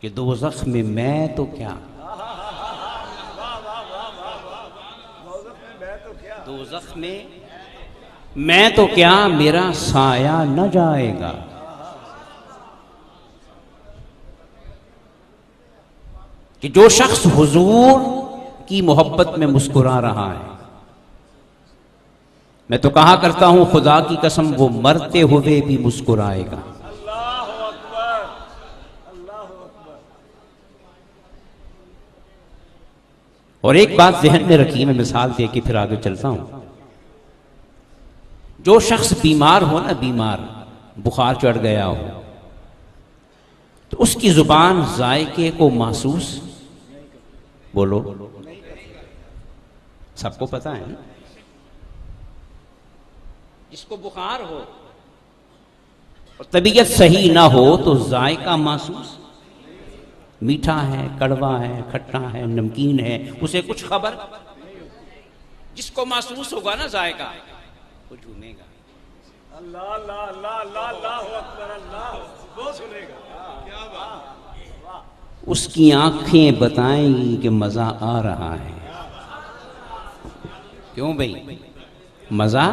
कि दोज़ख में मैं तो क्या, दोज़ख में मैं तो क्या, मेरा साया न जाएगा। कि जो शख्स हुजूर की मोहब्बत में मुस्कुरा रहा है, मैं तो कहा करता हूं खुदा की कसम वो मरते हुए भी मुस्कुराएगा। और एक बात ज़हन में रखिए, मैं मिसाल दे के फिर आगे चलता हूं। जो शख्स बीमार हो ना, बीमार, बुखार चढ़ गया हो, तो उसकी जुबान जायके को महसूस, बोलो, सबको पता है ना। जिसको बुखार हो और तबीयत सही ना हो तो जायका महसूस, मीठा है, कड़वा है, खट्टा है, नमकीन है, उसे कुछ खबर। जिसको महसूस होगा ना जायका, वो झूमेगा। अल्लाह अल्लाह अल्लाह अल्लाह अल्लाहु अकबर, अल्लाह वो सुनेगा। क्या बात। उसकी आंखें बताएंगी कि मजा आ रहा है। क्यों भाई, मजा